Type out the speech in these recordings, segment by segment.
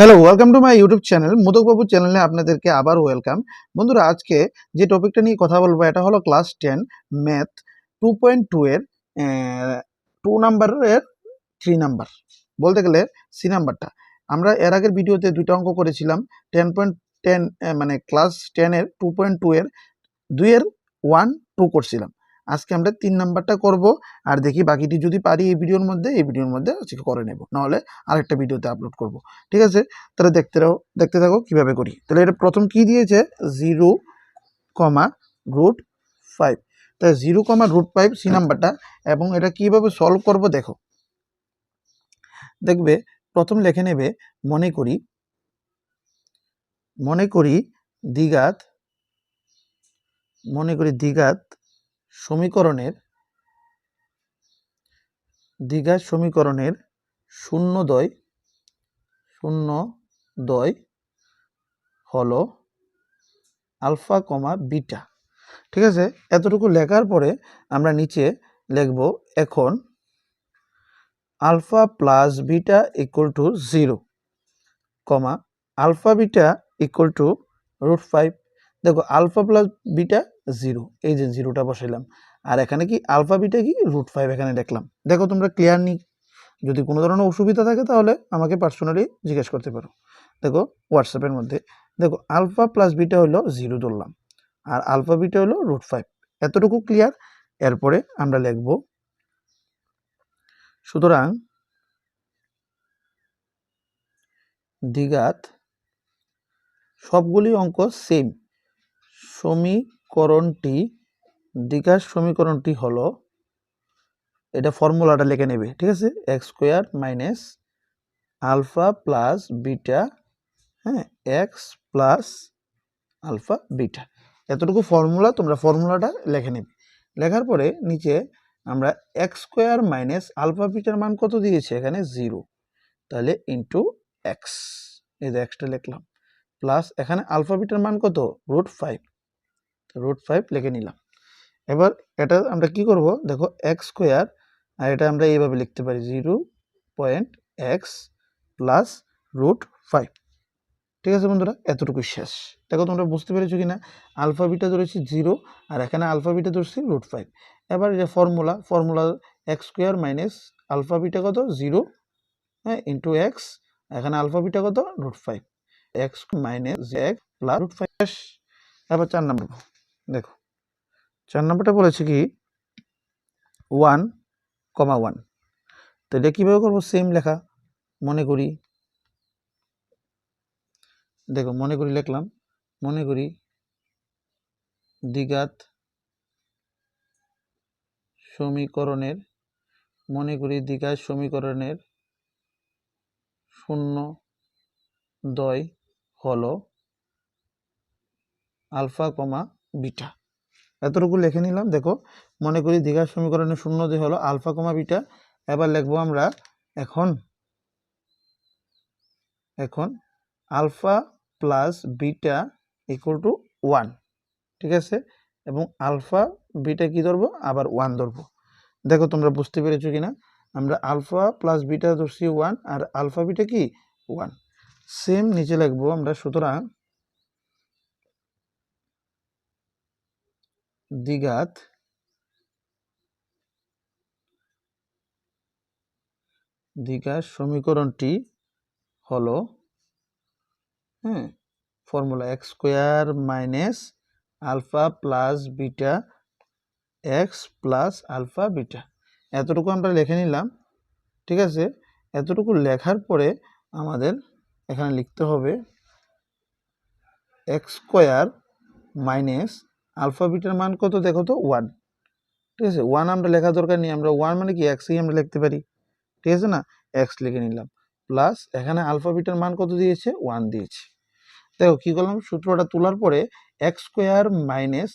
Hello, welcome to my YouTube channel. Modak বাবু চ্যানেলে আপনাদেরকে আবার ওয়েলকাম। বন্ধুরা, আজকে যে টপিকটা নিয়ে কথা বলবো এটা হলো ক্লাস 10 ম্যাথ 2.2 এর 2 নাম্বারের 3 নাম্বার, বলতে গেলে সি নাম্বারটা। আমরা এর আগের ভিডিওতে দুইটা অঙ্ক করেছিলাম 10.10 মানে ক্লাস 10 এর 2.2 এর 2 এর 1 2 করছিলাম। আজকে আমরা 3 নাম্বারটা করব, আর দেখি বাকিটি যদি পারি এই ভিডিওর মধ্যে আজকে করে নেব, নাহলে আরেকটা ভিডিওতে আপলোড করব। ঠিক আছে, তাহলে দেখতে থাকো কিভাবে করি। তাহলে এটা প্রথম কি দিয়েছে, 0,√5। তাহলে 0,√5 সি নাম্বারটা, এবং এটা কিভাবে সলভ করব দেখো। দেখবে প্রথম লিখে নেবে, মনে করি দ্বিঘাত সমীকরণের শূন্যদ্বয় হলো আলফা কমা বিটা। ঠিক আছে, এতটুকু লেখার পরে আমরা নিচে লিখব, এখন alpha plus beta equal to 0, comma alpha beta equal to √5। দেখো আলফা প্লাস বিটা 0, এই যে 0টা বসাইলাম, আর এখানে কি আলফা বিটা কি √5 এখানে দেখলাম। দেখো তোমরা ক্লিয়ার নি? যদি কোনো ধরনের অসুবিধা থাকে তাহলে আমাকে পার্সোনালি জিজ্ঞেস করতে পারো। দেখো হোয়াটসঅ্যাপের মধ্যে দেখো আলফা প্লাস বিটা হলো 0 ধরলাম, আর আলফা বিটা হলো √5। এতটুকু ক্লিয়ার। এরপরে আমরা লিখব, সুতরাং দ্বিঘাত সবগুলি অঙ্ক সেম দ্বিঘাত সমীকরণটি হলো, এটা ফর্মুলাটা লিখে নেবে। ঠিক আছে, x² - আলফা প্লাস বিটা, হ্যাঁ, x প্লাস আলফা বিটা। এতটুকু ফর্মুলা, তোমরা ফর্মুলাটা লিখে নেবে। লেখার পরে নিচে আমরা x² - আলফা বিটার মান কত দিয়েছে এখানে 0, তাহলে ইন্টু এক্স, এই যে এক্সটা লিখলাম, প্লাস এখানে আলফা বিটার মান কত √5, √5 লিখে নিলাম। এবার এটা আমরা কি করব, দেখো x², আর এটা আমরা এইভাবে লিখতে পারি 0.x প্লাস √5। ঠিক আছে বন্ধুরা, এতটুকু শেষ। দেখো তোমরা বুঝতে পেরেছো কিনা? আলফা বিটা ধরেছি 0, আর এখানে আলফা বিটা ধরছি √5। এবার যে ফর্মুলা x² - আলফা বিটা কত 0, হ্যাঁ, ইন্টু এক্স, এখানে আলফা বিটা কত √5, x - x প্লাস √5। এবার 4 নম্বর দেখো, 4 নম্বরটা বলেছে কি 1,1। তো এটা কিভাবে করবো, সেম লেখা। দেখো লিখলাম, দ্বিঘাত সমীকরণের শূন্যদ্বয় হলো আলফা কমা বিটা। এতটুকু লিখে নিলাম। দেখো দ্বিঘাত সমীকরণের শূন্যদ্বয় হলো আলফা কমা বিটা। এবার লিখবো আমরা এখন alpha plus beta equal to 1। ঠিক আছে, এবং আলফা বিটা কি ধরবো, আবার 1 ধরবো। দেখো তোমরা বুঝতে পেরেছো কিনা? আমরা আলফা প্লাস বিটা ধরছি 1, আর আলফা বিটা কি 1। সেম নিচে লিখবো আমরা, সুতরাং দ্বিঘাত সমীকরণটি হলো, হ্যাঁ, formula x² - alpha plus beta x plus alpha beta. এতটুকু আমরা লিখে নিলাম। ঠিক আছে, এতটুকু লেখার পরে আমাদের এখানে লিখতে হবে x² - আলফা বিটার মান কত, দেখো তো 1। ঠিক আছে, 1 আমরা লেখা দরকার নেই, আমরা 1 মানে কি এক্সই আমরা লিখতে পারি। ঠিক আছে না, এক্স লিখে নিলাম, প্লাস এখানে আলফা বিটার মান কত দিয়েছে, 1 দিয়েছে। দেখো কি করলাম, সূত্রটা তোলার পরে x²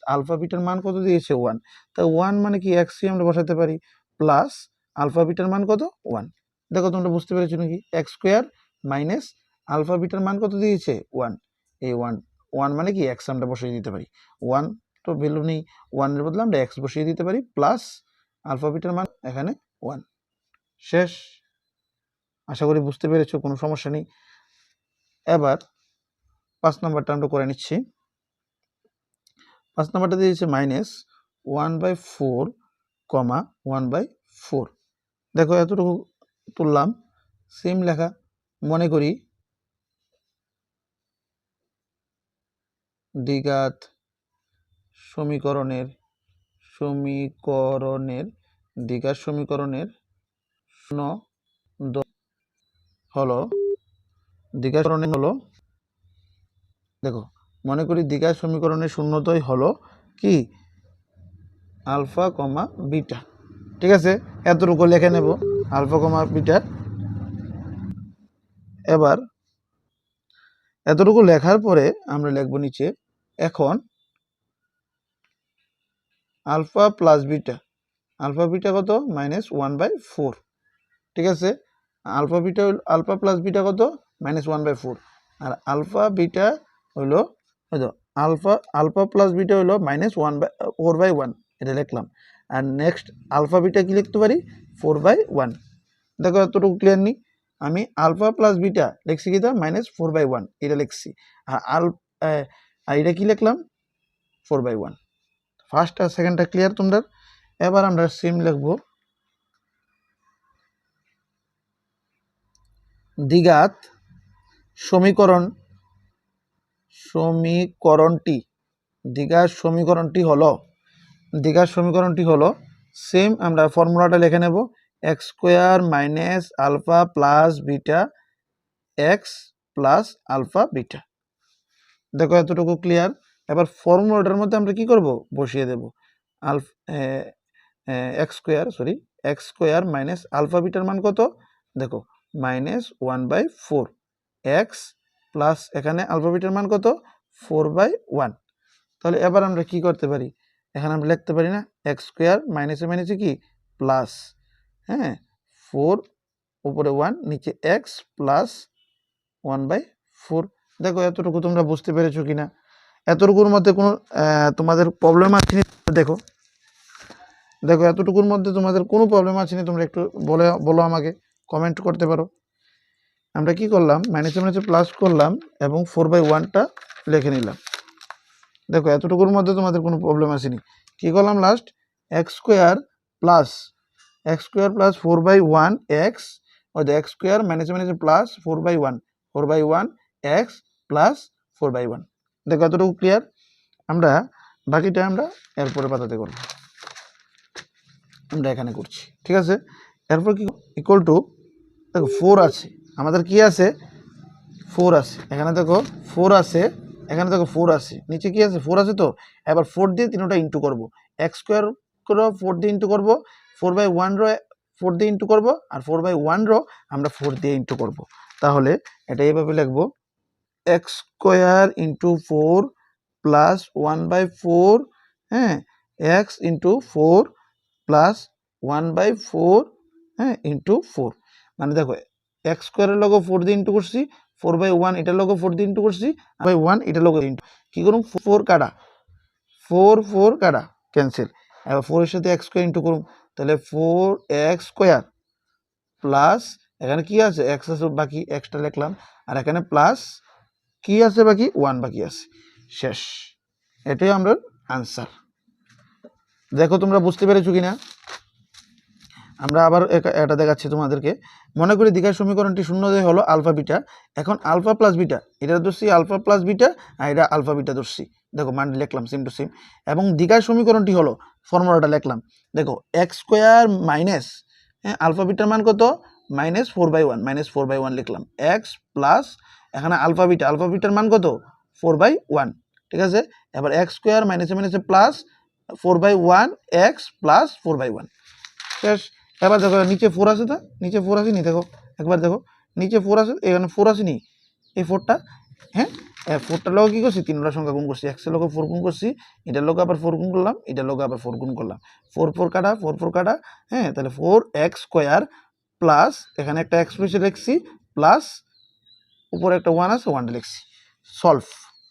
- আলফা বিটার মান কত দিয়েছে 1, তা 1 মানে কি এক্সই আমরা বসাতে পারি, প্লাস আলফা বিটার মান কত 1। দেখো তোমরা বুঝতে পেরেছো নাকি? x² - আলফা বিটার মান কত দিয়েছে 1, এই 1 মানে কি এক্স আমরা বসিয়ে দিতে পারি। 1 তো ভ্যালু নেই, 1 এর বদলে আমরা এক্স বসিয়ে দিতে পারি, প্লাস আলফা বিটার মান এখানে 1। শেষ। আশা করি বুঝতে পেরেছো, কোনো সমস্যা নেই। এবার 5 নাম্বারটা আমরা করে নিচ্ছি। 5 নাম্বারটা দিয়েছে -1/4, 1/4। দেখো এতটুকু তুললাম, সেম লেখা। মনে করি দ্বিঘাত সমীকরণের দ্বিঘাত সমীকরণের হলো দেখো, মনে করি দ্বিঘাত সমীকরণের শূন্যদ্বয় হলো কি আলফা কমা বিটা। ঠিক আছে, এতটুকু লিখে নেব আলফা কমা বিটা। এবার এতটুকু লেখার পরে আমরা লিখব নিচে এখন alpha plus beta. Alpha beta কত? -1/4। ঠিক আছে, আলফা প্লাস বিটা কত? -1/4। আর আলফা বিটা হইল আলফা প্লাস বিটা হইল -4/1, এটা লিখলাম। আর নেক্সট আলফা বিটা কি লিখতে পারি? 4/1। দেখো এতটুকু ক্লিয়ার নি? আমি আলফা প্লাস বিটা লিখছি কি? -4/1 এটা লিখছি। আর এটা কি লিখলাম? 4/1। ফার্স্ট আর সেকেন্ডটা ক্লিয়ার তোমরা? এবার আমরা সেম লিখব দ্বিঘাত সমীকরণটি হলো সেম আমরা ফর্মুলাটা লিখে নেব x² - alpha plus beta x plus alpha beta. দেখো এতটুকু ক্লিয়ার? এবার ফর্মুলাটার মধ্যে আমরা কি করব? বসিয়ে দেব x² - আলফা বিটার মান কত? দেখো -1/4 x প্লাস এখানে আলফা বিটার মান কত? 4/1। তাহলে এবার আমরা কি করতে পারি? এখানে আমরা লিখতে পারি না x² মাইনাসে মাইনাসে কি প্লাস, হ্যাঁ, 4 উপরে 1 নিচে x প্লাস 1/4। দেখো এতটুকু তোমরা বুঝতে পেরেছো কিনা? এতটুকুর মধ্যে কোনো তোমাদের প্রবলেম আছে নি? দেখো এতটুকুর মধ্যে তোমাদের কোনো প্রবলেম আছে নি? তোমরা একটু বলো আমাকে, কমেন্ট করতে পারো। আমরা কি করলাম? মাইনাসে মাইনাসে প্লাস করলাম এবং 4/1টা লিখে নিলাম। দেখো এতটুকুর মধ্যে তোমাদের কোনো প্রবলেম আসেনি। কি করলাম last? x² plus 4/1 x, x² মাইনাসে মাইনাসে প্লাস 4/1 x প্লাস 4/1। দেখো এতটুকু ক্লিয়ার? আমরা বাকিটা আমরা এরপরে পাতাতে করব, আমরা এখানে করছি। ঠিক আছে, এরপর কি ইকুয়াল টু, দেখো 4 আছে, আমাদের কি আছে? 4 আছে। এখানে দেখো 4 আছে, এখানে দেখো 4 আছে, নিচে কি আছে? 4 আছে। তো এবার 4 দিয়ে তিনটা ইন্টু করবো। x² করে 4 দিয়ে ইন্টু করবো, 4/1 রো 4 দিয়ে ইন্টু করবো, আর 4/1 রো আমরা 4 দিয়ে ইন্টু করবো। তাহলে এটা এইভাবে লিখবো x² ইন্টু 4 প্লাস 1/4, হ্যাঁ, x ইন্টু 4 প্লাস 1/4, হ্যাঁ, ইন্টু 4। মানে দেখো x² এর লগে 4 দিয়ে ইন্টু করছি, 4/1 এটার লগে 4 দিয়ে ইন্টু করছি, 1 এটার লগে ইন্টু। কি করুন? 4 কাটা, 4 কাটা ক্যান্সেল। এবার 4 এর সাথে x² ইন্টু করুন, তাহলে 4x² প্লাস এখানে কি আছে? x আছে বাকি, xটা লিখলাম, আর এখানে প্লাস কি আছে বাকি? 1 বাকি আছে। শেষ। এটাই আমরা আনসার। দেখো তোমরা বুঝতে পেরেছো কিনা? আমরা আবার এটা দেখাচ্ছি তোমাদেরকে। মনে করি দ্বিঘাত সমীকরণটি শূন্যদ্বয় হলো আলফা বিটা। এখন আলফা প্লাস বিটা, এটা ধরছি আলফা প্লাস বিটা, আর এটা আলফা বিটা ধরছি। দেখো মান লিখলাম সেম টু সেম। এবং দ্বিঘাত সমীকরণটি হলো, ফর্মুলাটা লিখলাম, দেখো x² মাইনাস, হ্যাঁ, আলফা বিটার মান কত? -4/1 লিখলাম, x প্লাস এখানে আলফা বিটার মান কত? 4/1। ঠিক আছে, এবার x² মাইনাসে মাইনাসে প্লাস 4/1 x প্লাস 4/1। শেষ। এবার দেখো নিচে 4 আছে, তো নিচে 4 আসেনি? দেখো একবার দেখো নিচে 4 আছে, এখানে 4 আসেনি? এই 4টা, হ্যাঁ, 4টার লোক কি করছি? 3টা সংখ্যা গুণ করছি, এক্সের লোক 4 গুণ করছি, এটার লোক আবার 4 গুণ করলাম, এটার লোক আবার 4 গুণ করলাম। 4 কাটা, 4 কাটা, হ্যাঁ, তাহলে 4x² প্লাস এখানে একটা x বসে লিখছি, প্লাস উপরে একটা 1 আছে, 1টা লিখছি। সলভ।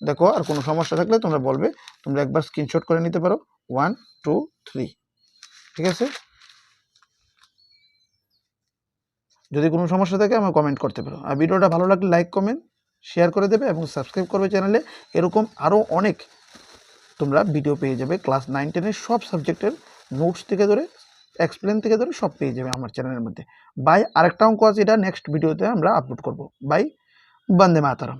দেখো আর কোনো সমস্যা থাকলে তোমরা বলবে, তোমরা একবার স্ক্রিনশট করে নিতে পারো। 1 2 3। ঠিক আছে, যদি কোনো সমস্যা থাকে আমাকে কমেন্ট করতে পারো। আর ভিডিওটা ভালো লাগলে লাইক কমেন্ট শেয়ার করে দেবে এবং সাবস্ক্রাইব করবে চ্যানেলে। এরকম আরও অনেক তোমরা ভিডিও পেয়ে যাবে, ক্লাস 9-10 সব সাবজেক্টের নোটস থেকে ধরে এক্সপ্লেন থেকে ধরে সব পেয়ে যাবে আমার চ্যানেলের মধ্যে। বাই, আরেকটা অঙ্ক আছে, এটা নেক্সট ভিডিওতে আমরা আপলোড করব। বাই, বন্দে মাতরম।